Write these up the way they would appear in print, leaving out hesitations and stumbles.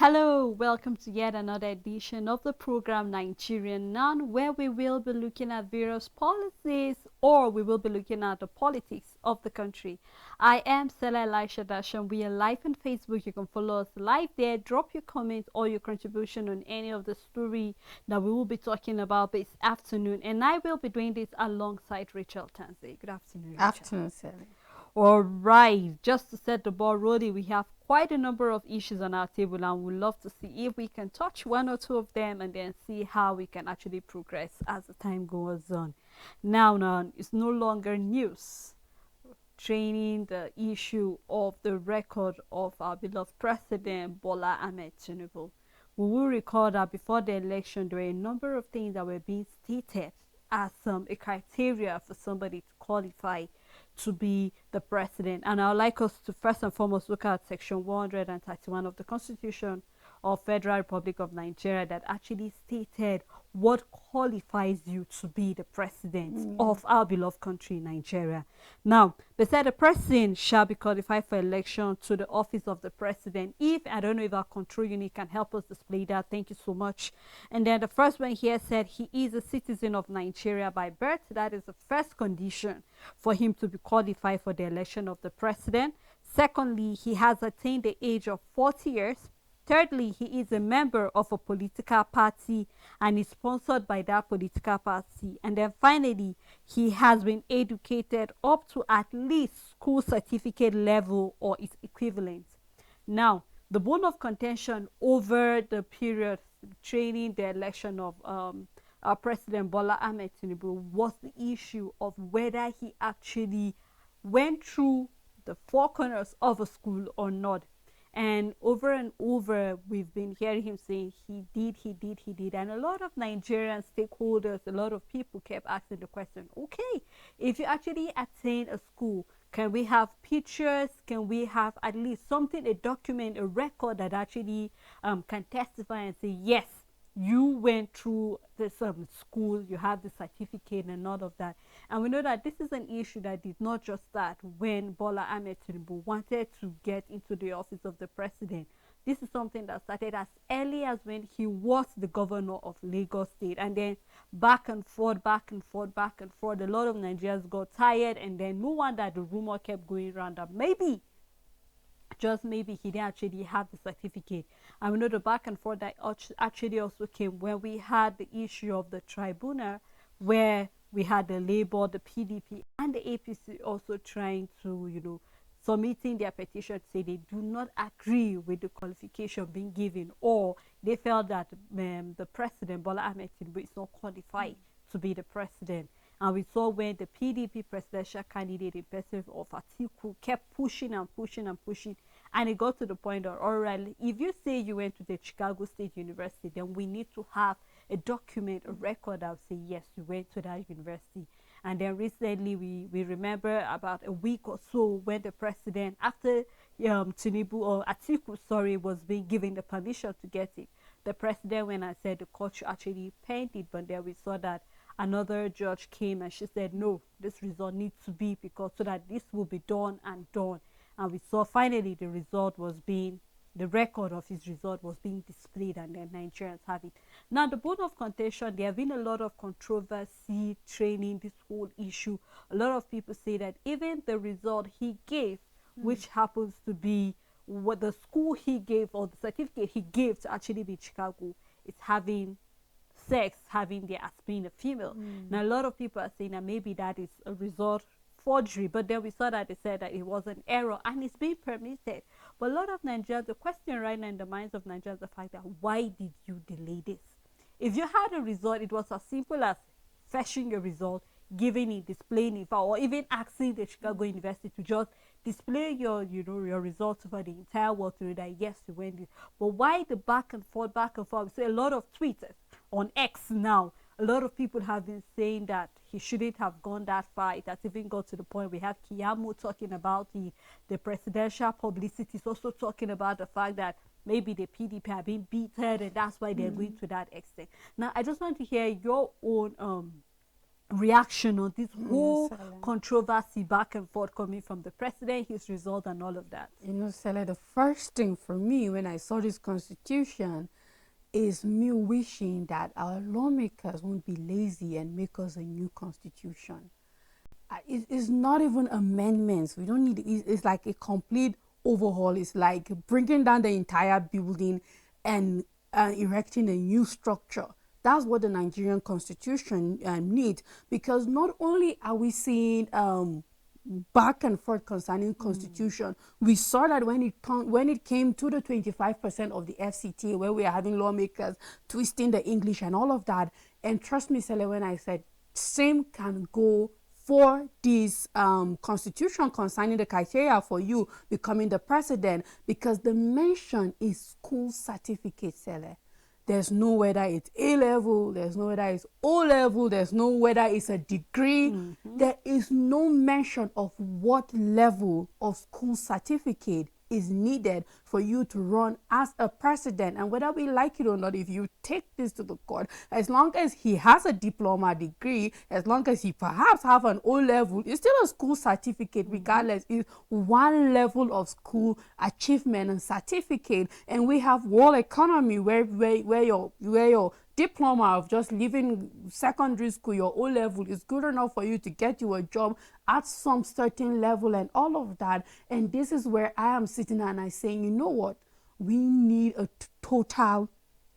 Hello, welcome to yet another edition of the program Nigerian Now, where we will be looking at various policies or we will be looking at the politics of the country. I am Stella Elisha Dasham. We are live on Facebook. You can follow us live there. Drop your comment or your contribution on any of the story that we will be talking about this afternoon. And I will be doing this alongside Rachel Tanzi. Good afternoon, Rachel. Afternoon, Sally. All right, just to set the ball rolling, we have quite a number of issues on our table, and we'd love to see if we can touch one or two of them and then see how we can actually progress as the time goes on. Now, it's no longer news training the issue of the record of our beloved President Bola Ahmed Tinubu. We will recall that before the election, there were a number of things that were being stated as a criteria for somebody to qualify to be the president. And I would like us to first and foremost look at Section 131 of the Constitution of Federal Republic of Nigeria that actually stated what qualifies you to be the president of our beloved country, Nigeria. Now, they said the president shall be qualified for election to the office of the president. If, I don't know if our control unit can help us display that, thank you so much. And then the first one here said he is a citizen of Nigeria by birth. That is the first condition for him to be qualified for the election of the president. Secondly, he has attained the age of 40 years. Thirdly, he is a member of a political party and is sponsored by that political party. And then finally, he has been educated up to at least school certificate level or its equivalent. Now, the bone of contention over the period training the election of our President Bola Ahmed Tinubu was the issue of whether he actually went through the four corners of a school or not. And over, we've been hearing him saying he did. And a lot of Nigerian stakeholders, a lot of people kept asking the question, okay, if you actually attend a school, can we have pictures? Can we have at least something, a document, a record that actually can testify and say, yes, you went through this school, you have the certificate and all of that. And we know that this is an issue that did not just start when Bola Ahmed Tinubu wanted to get into the office of the president. This is something that started as early as when he was the governor of Lagos State. And then back and forth. A lot of Nigerians got tired, and then no wonder the rumor kept going around that maybe just maybe he didn't actually have the certificate. And we know the back and forth that actually also came when we had the issue of the tribunal, where we had the Labour, the PDP, and the APC also trying to, submitting their petition to say they do not agree with the qualification being given, or they felt that the president, Bola Ahmed Tinubu, is not qualified to be the president. And we saw when the PDP presidential candidate in person of Atiku kept pushing, and it got to the point that, all right, if you say you went to the Chicago State University, then we need to have a document, a record that will say, yes, you went to that university. And then recently, we remember about a week or so when the president, after Tinubu or Atiku, was being given the permission to get it, the president went and said the court should actually paint it, but then we saw that another judge came and she said, no, this result needs to be, because so that this will be done. And we saw finally the record of his result was being displayed, and then Nigerians have it. Now, the bone of contention, there have been a lot of controversy training this whole issue. A lot of people say that even the result he gave, which happens to be what the school he gave or the certificate he gave to actually be Chicago, is having sex, having there as being a female. Now, a lot of people are saying that maybe that is a result forgery, but then we saw that they said that it was an error and it's being permitted. But a lot of Nigerians, the question right now in the minds of Nigerians is the fact that why did you delay this? If you had a result, it was as simple as fetching a result, giving it, displaying it, or even asking the Chicago University to just display your results over the entire world to know that yes, you went this. But why the back and forth? So a lot of tweets on X now, a lot of people have been saying that he shouldn't have gone that far. It has even got to the point we have Kiyamo talking about the presidential publicity. Is also talking about the fact that maybe the PDP have been beaten and that's why they're going to that extent. Now, I just want to hear your own reaction on this whole Sele. controversy back and forth coming from the president, his result, and all of that? Sele, the first thing for me when I saw this constitution is me wishing that our lawmakers won't be lazy and make us a new constitution. It's not even amendments. We don't need it's like a complete overhaul. It's like bringing down the entire building and erecting a new structure. That's what the Nigerian constitution needs, because not only are we seeing back and forth concerning constitution. We saw that when it came to the 25% of the FCT, where we are having lawmakers twisting the English and all of that. And trust me, Sele, when I said same can go for this constitution concerning the criteria for you becoming the president, because the mention is school certificate, Sele. There's no whether it's A level, there's no whether it's O level, there's no whether it's a degree. There is no mention of what level of school certificate is needed for you to run as a president. And whether we like it or not, if you take this to the court, as long as he has a diploma degree, as long as he perhaps have an O level, it's still a school certificate, regardless. It's one level of school achievement and certificate. And we have world economy where your diploma of just leaving secondary school, your O level, is good enough for you to get you a job at some certain level and all of that. And this is where I am sitting and I saying, you know what? We need a total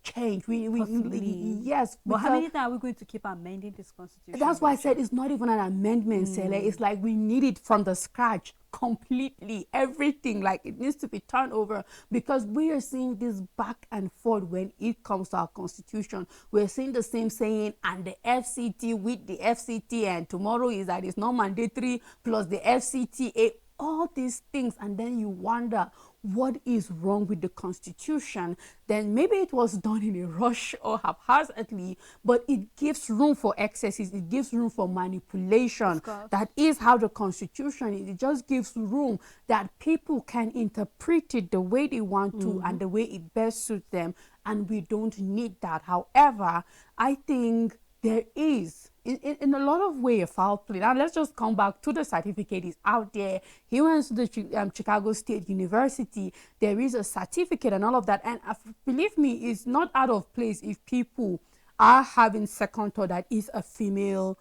change. Yes. But how many times are we going to keep amending this constitution? That's why I said it's not even an amendment, Sele. It's like we need it from the scratch, completely, everything. Like it needs to be turned over, because we are seeing this back and forth when it comes to our constitution. We're seeing the same saying, and the FCT with the FCT, and tomorrow is that it's not mandatory plus the FCTA, all these things. And then you wonder what is wrong with the constitution. Then maybe it was done in a rush or haphazardly, but it gives room for excesses, it gives room for manipulation. That is how the constitution is. It just gives room that people can interpret it the way they want to and the way it best suits them, and we don't need that. However, I think there is in a lot of way a foul play. Now let's just come back to the certificate. Is out there. He went to the Chicago State University. There is a certificate and all of that. And believe me, it's not out of place if people are having second thought that is a female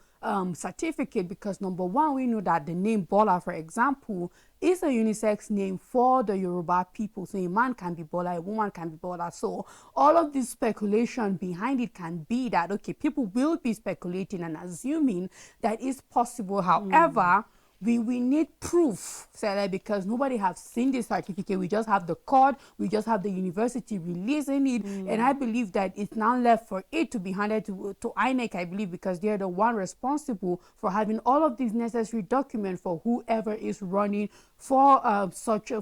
certificate, because number one, we know that the name Bola, for example, is a unisex name for the Yoruba people. So a man can be Bola, a woman can be Bola. So all of this speculation behind it can be that, okay, people will be speculating and assuming that it's possible. However, we need proof, Sarah, because nobody has seen this certificate. We just have the court, we just have the university releasing it, and I believe that it's now left for it to be handed to INEC, I believe, because they're the one responsible for having all of these necessary documents for whoever is running for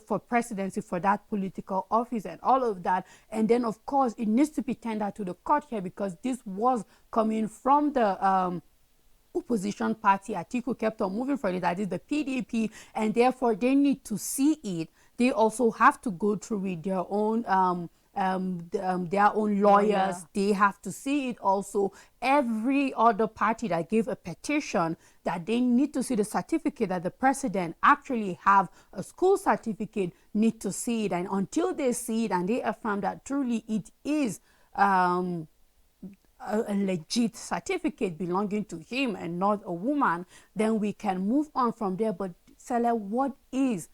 for presidency, for that political office and all of that. And then of course it needs to be tendered to the court here, because this was coming from the opposition party. Atiku kept on moving for it, that is the PDP, and therefore they need to see it. They also have to go through with their own lawyers. They have to see it also. Every other party that gave a petition, that they need to see the certificate that the president actually have a school certificate, need to see it. And until they see it and they affirm that truly it is a legit certificate belonging to him and not a woman, then we can move on from there. But Sele, what is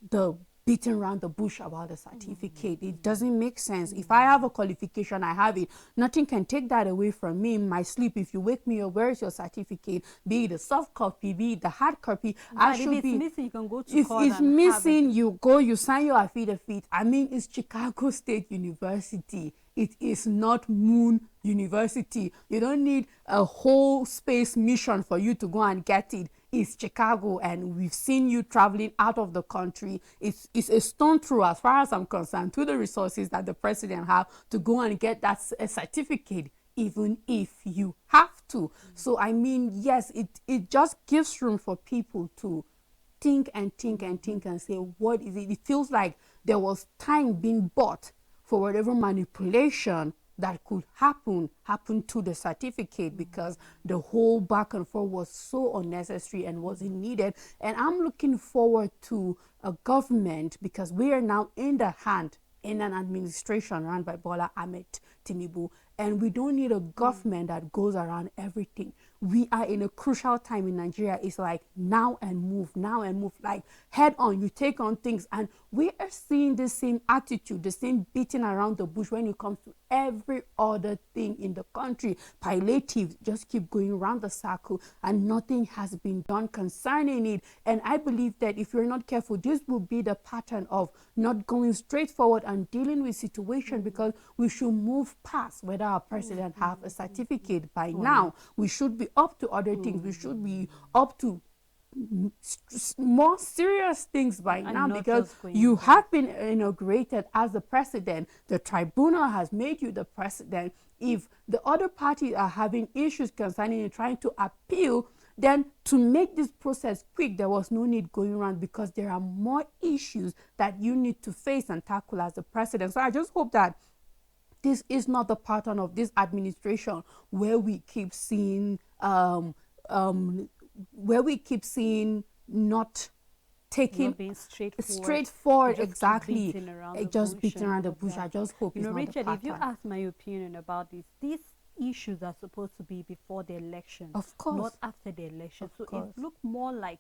the beating around the bush about the certificate? It doesn't make sense. If I have a qualification, I have it. Nothing can take that away from me in my sleep. If you wake me up, where is your certificate? Be it the soft copy, be it the hard copy. If it's missing, you can go to court. If it's missing, you go, you sign your affidavit. I mean, it's Chicago State University. It is not Moon University. You don't need a whole space mission for you to go and get it. It's Chicago, and we've seen you traveling out of the country. It's a stone throw, as far as I'm concerned, to the resources that the president have to go and get that certificate, even if you have to. So I mean, yes, it just gives room for people to think and say, what is it? It feels like there was time being bought for whatever manipulation that could happen to the certificate, because the whole back and forth was so unnecessary and wasn't needed. And I'm looking forward to a government, because we are now in the hand in an administration run by Bola Ahmed Tinubu, and we don't need a government that goes around everything. We are in a crucial time in Nigeria. It's like now and move, like head on. You take on things, and we are seeing the same attitude, the same beating around the bush when it comes to every other thing in the country. Palliative just keep going around the circle, and nothing has been done concerning it. And I believe that if you're not careful, this will be the pattern of not going straight forward and dealing with situation, because we should move past whether our president have a certificate by now. We should be up to other things. We should be up to more serious things by now, because you have been inaugurated as the president. The tribunal has made you the president. If the other parties are having issues concerning it, trying to appeal, then to make this process quick, there was no need going around, because there are more issues that you need to face and tackle as the president. So I just hope that this is not the pattern of this administration, where we keep seeing not taking being straightforward, exactly, just beating around the bush. I just hope it's not Rachel, the pattern. if you ask my opinion about this, these issues are supposed to be before the election, of course, not after the election. So course. It looked more like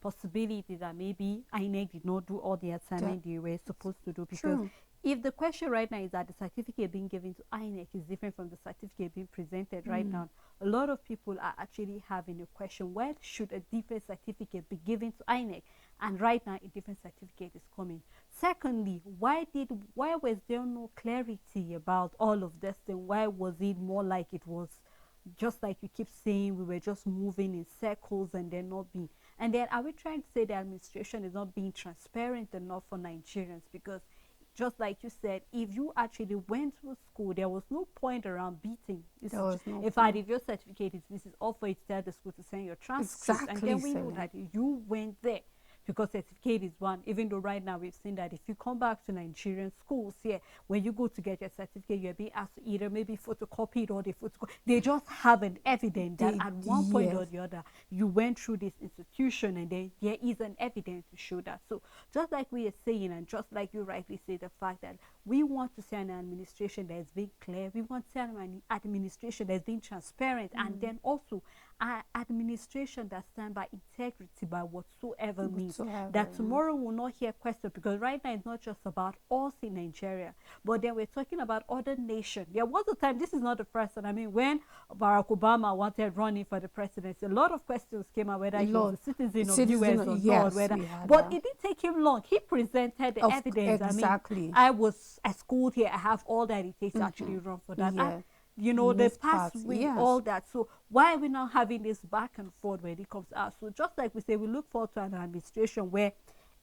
possibility that maybe INEC did not do all the assignment they were supposed to do, because if the question right now is that the certificate being given to INEC is different from the certificate being presented right now, a lot of people are actually having a question: why should a different certificate be given to INEC, and right now a different certificate is coming? Secondly, why was there no clarity about all of this thing? Why was it more like it was just like you keep saying, we were just moving in circles and then not being? And then are we trying to say the administration is not being transparent enough for Nigerians? Because just like you said, if you actually went to school, there was no point around beating. In fact, if your certificate is this, is all for it to tell the school to send your transcript. Exactly, and then we know that you went there, because certificate is one. Even though right now we've seen that if you come back to Nigerian schools here, when you go to get your certificate, you're being asked to either maybe photocopy it, or they just have an evidence that at one point or the other you went through this institution, and then there is an evidence to show that. So just like we are saying, and just like you rightly say, the fact that we want to see an administration that is being clear, we want to see an administration that is being transparent, and then also an administration that stands by integrity, by whatsoever means, that tomorrow will not hear question. Because right now it's not just about us in Nigeria, but then we're talking about other nations. There was a time, this is not the first time, I mean, when Barack Obama wanted running for the presidency, a lot of questions came out whether he was a citizen of US or not, whether, but it didn't take him long. He presented the evidence. Exactly. I mean, I was at school here, I have all that it takes to actually run for that. And, you know, the past week, all that. So why are we now having this back and forth when it comes out? So just like we say, we look forward to an administration where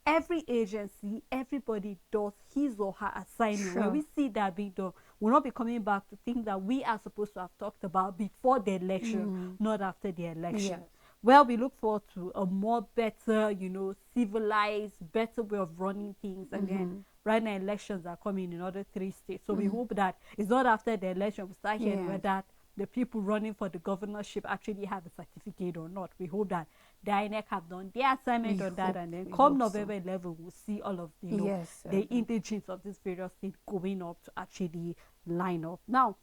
every agency, everybody does his or her assignment. When we see that being done, we'll not be coming back to things that we are supposed to have talked about before the election, not after the election. Well, we look forward to a more better, you know, civilized, better way of running things. And then right now elections are coming in other 3 states. So we hope that it's not after the election we start hearing whether the people running for the governorship actually have a certificate or not. We hope that the INEC have done their assignment on that, and then come November 11, we'll see all of the indigents of these various things going up to actually line up. Now,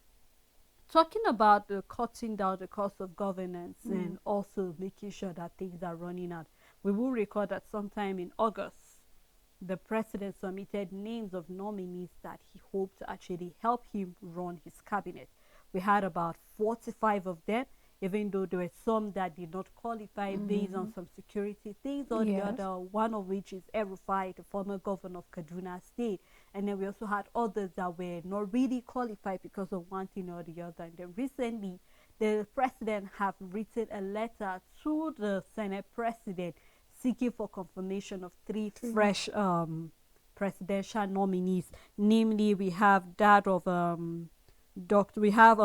talking about the cutting down the cost of governance and also making sure that things are running out, we will record that sometime in August, the president submitted names of nominees that he hoped to actually help him run his cabinet. We had about 45 of them, even though there were some that did not qualify based on some security things or the other, one of which is El-Rufai, the former governor of Kaduna State. And then we also had others that were not really qualified because of one thing or the other. And then recently, the president have written a letter to the Senate president seeking for confirmation of 3 fresh presidential nominees. Namely, we have that of we have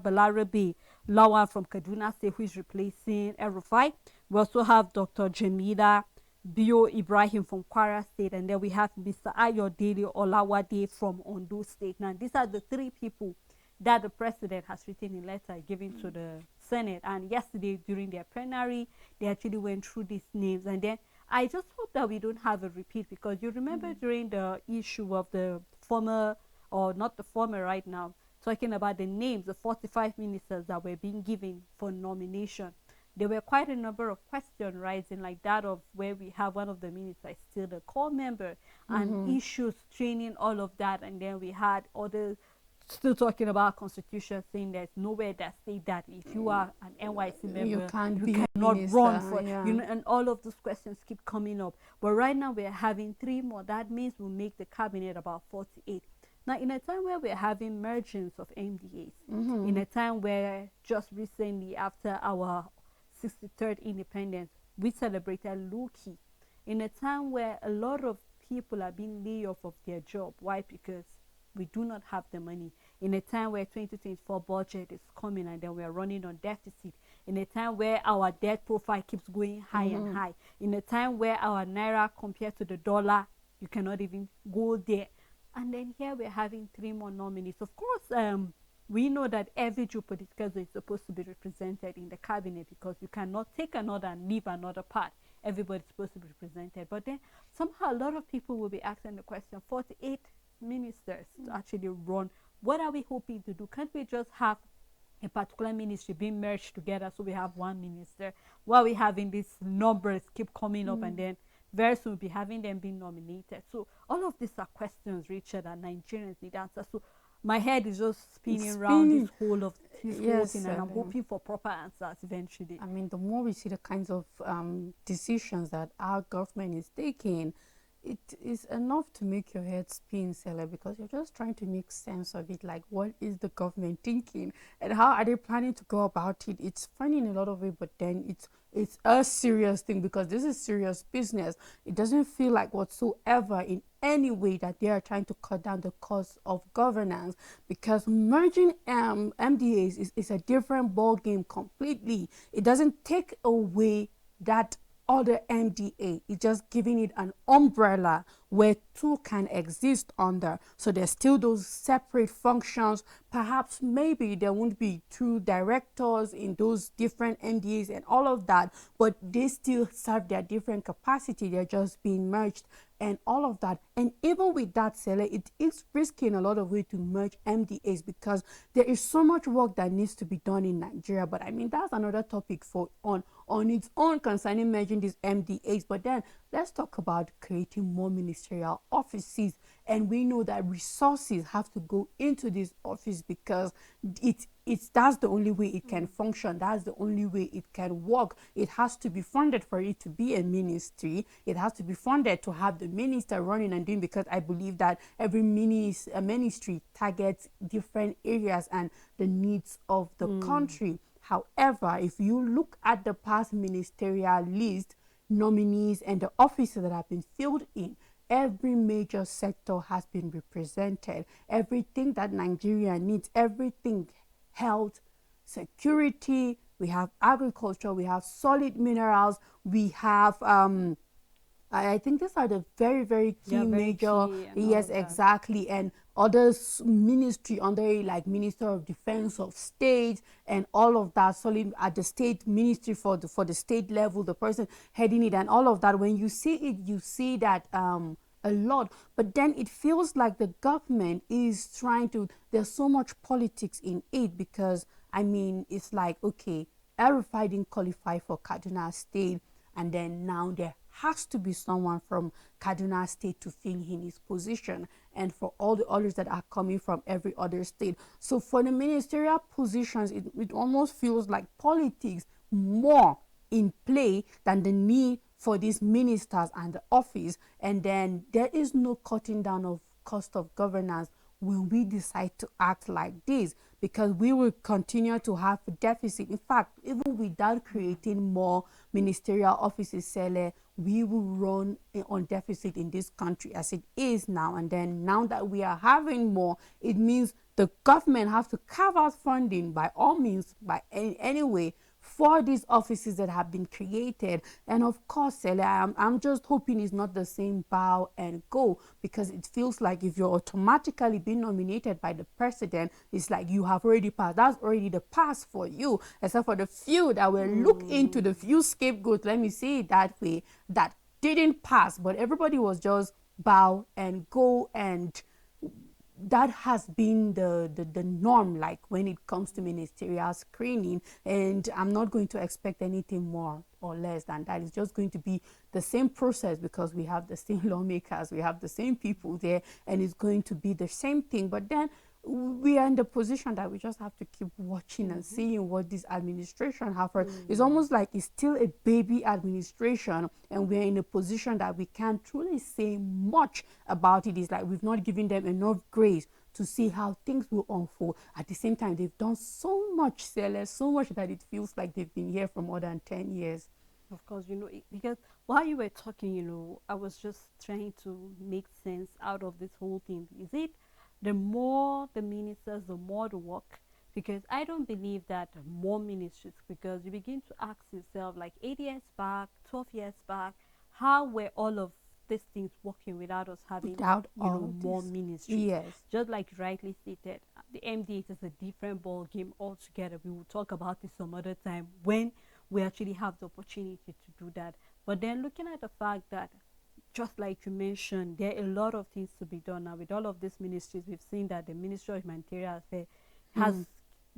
Balarabe Lawan from Kaduna State, who is replacing El-Rufai. We also have Dr. Jamila Bio Ibrahim from Kwara State, and then we have Mr. Ayodele Olawade from Ondo State. Now, these are the three people that the president has written a letter giving to the Senate. And yesterday, during their plenary, they actually went through these names. And then I just hope that we don't have a repeat, because you remember during the issue of the former, or not the former right now, talking about the names, the 45 ministers that were being given for nomination, there were quite a number of questions rising, like that of where we have one of the ministers still the core member, and issues training, all of that. And then we had others still talking about constitution, saying there's nowhere that state that if you are an NYC member, You can't be a cannot minister, run for, yeah. you know, and all of those questions keep coming up. But right now we're having three more. That means we'll make the cabinet about 48. Now, in a time where we're having mergings of MDAs, in a time where just recently, after our 63rd independence, we celebrated Loki, in a time where a lot of people are being laid off of their job. Why? Because we do not have the money. In a time where 2024 budget is coming and then we are running on deficit. In a time where our debt profile keeps going high and high. In a time where our naira compared to the dollar, you cannot even go there. And then here we're having three more nominees. Of course, we know that every geopolitical zone is supposed to be represented in the cabinet, because you cannot take another and leave another part. Everybody's supposed to be represented. But then somehow a lot of people will be asking the question, 48 ministers to actually run. What are we hoping to do? Can't we just have a particular ministry being merged together so we have one minister, while we having these numbers keep coming up, and then very soon we'll be having them being nominated? So all of these are questions, Richard, that Nigerians need answers. So my head is just spinning around this whole of this whole Yes, thing, and I'm hoping for proper answers eventually. I mean, the more we see the kinds of decisions that our government is taking, it is enough to make your head spin, Sele, because you're just trying to make sense of it. Like, what is the government thinking, and how are they planning to go about it? It's funny in a lot of ways, but then it's a serious thing, because this is serious business. It doesn't feel like whatsoever in any way that they are trying to cut down the cost of governance, because merging MDAs is a different ball game completely. It doesn't take away that other MDA. It's just giving it an umbrella where two can exist under. So there's still those separate functions. Perhaps maybe there won't be two directors in those different MDAs and all of that, but they still serve their different capacity. They're just being merged and all of that. And even with that, Sele, it is risky in a lot of ways to merge MDAs, because there is so much work that needs to be done in Nigeria. But I mean, that's another topic for on its own concerning merging these MDAs. But then let's talk about creating more ministerial offices. And we know that resources have to go into this office, because that's the only way it can function. That's the only way it can work. It has to be funded for it to be a ministry. It has to be funded to have the minister running and doing, because I believe that every ministry targets different areas and the needs of the country. However, if you look at the past ministerial list, nominees and the offices that have been filled in, every major sector has been represented. Everything that Nigeria needs, everything, health, security, we have agriculture, we have solid minerals, we have I think these are the very, very key major, yes, exactly, and others ministry under like Minister of Defense of State and all of that, solid at the state ministry for the state level, the person heading it and all of that. When you see it, you see that a lot, but then it feels like the government is trying to, there's so much politics in it, because I mean, it's like, okay, El-Rufai didn't qualify for Kaduna State, and then now there has to be someone from Kaduna State to fill in his position, and for all the others that are coming from every other state. So for the ministerial positions, it almost feels like politics more in play than the need for these ministers and the office. And then there is no cutting down of cost of governance when we decide to act like this, because we will continue to have a deficit. In fact, even without creating more ministerial offices, Sele, we will run on deficit in this country as it is now. And then now that we are having more, it means the government has to carve out funding by all means, by any way, for these offices that have been created. And of course, Sele, I'm just hoping it's not the same bow and go, because it feels like if you're automatically being nominated by the president, it's like you have already passed. That's already the pass for you, except for the few that will look into the few scapegoats, let me say it that way, that didn't pass, but everybody was just bow and go, and that has been the norm, like when it comes to ministerial screening. And I'm not going to expect anything more or less than that. It's just going to be the same process, because we have the same lawmakers, we have the same people there, and it's going to be the same thing. But then we are in the position that we just have to keep watching and seeing what this administration have. It's almost like it's still a baby administration, and we're in a position that we can't truly say much about it. It's like we've not given them enough grace to see how things will unfold. At the same time, they've done so much, Sele, so much that it feels like they've been here for more than 10 years. Of course, because while you were talking, I was just trying to make sense out of this whole thing. Is it the more the ministers, the more the work? Because I don't believe that more ministries, because you begin to ask yourself, like 8 years back, 12 years back, how were all of these things working without us having more ministries? Yes. Just like you rightly stated, the MDA is a different ball game altogether. We will talk about it some other time when we actually have the opportunity to do that. But then looking at the fact that, just like you mentioned, there are a lot of things to be done now with all of these ministries. We've seen that the Ministry of Humanitarian Affairs has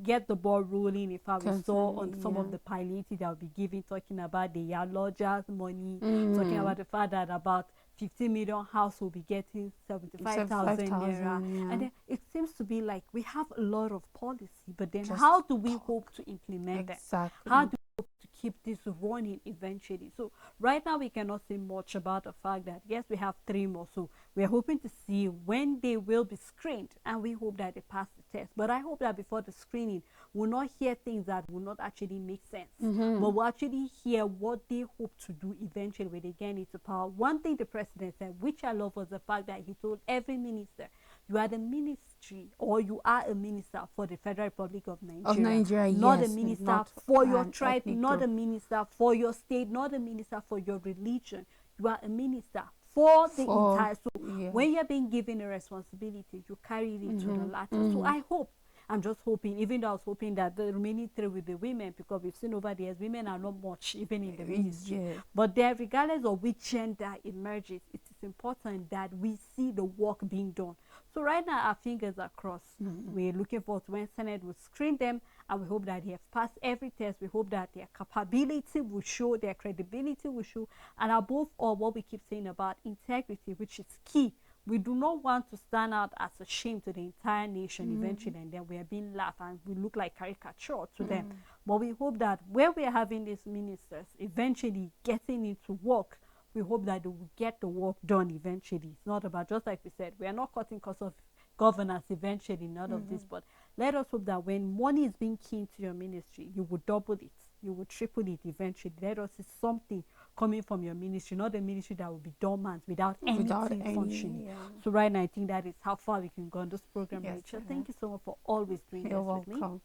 get the ball rolling. If I saw on some of the palliative that will be giving, talking about the Yaloja's money, talking about the fact that about 15 million house will be getting 75,000 naira. And then it seems to be like we have a lot of policy, but then how do we hope to implement that? How do we hope to keep this running eventually? So right now we cannot say much about the fact that yes, we have 3 more, so we are hoping to see when they will be screened, and we hope that they pass the test. But I hope that before the screening we'll not hear things that will not actually make sense, but we'll actually hear what they hope to do eventually when they get into power. One thing the president said, which I love, was the fact that he told every minister, you are the ministry, or you are a minister for the Federal Republic of Nigeria, not a minister for your tribe, not a minister for your state, not a minister for your religion. You are a minister for the entire. So when you're being given a responsibility, you carry it to the latter. So I hope, I'm just hoping, even though I was hoping that the remaining 3 will be women, because we've seen over the years women are not much even in the ministry. But there, regardless of which gender emerges, it is important that we see the work being done. So right now our fingers are crossed. We're looking forward to when Senate will screen them, and we hope that they have passed every test. We hope that their capability will show, their credibility will show, and above all, what we keep saying about integrity, which is key. We do not want to stand out as a shame to the entire nation eventually, and then we are being laughed and we look like caricature to them. But we hope that where we are having these ministers eventually getting into work, we hope that they will get the work done eventually. It's not about, just like we said, we are not cutting costs of governance eventually, none of this, but let us hope that when money is being key into your ministry, you will double it, you will triple it eventually. Let us see something coming from your ministry, not a ministry that will be dormant without anything functioning. So right now, I think that is how far we can go on this program, Rachel. Thank you so much for always doing this with me.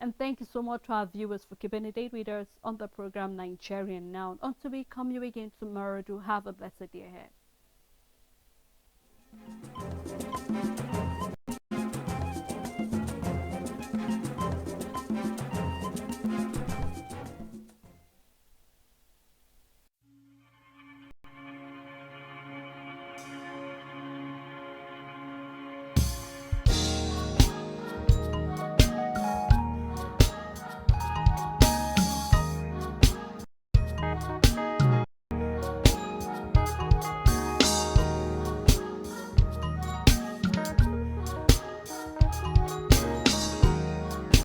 And thank you so much to our viewers for keeping a date with us on the program Nigerian Now. Until we come you again tomorrow, do have a blessed day ahead.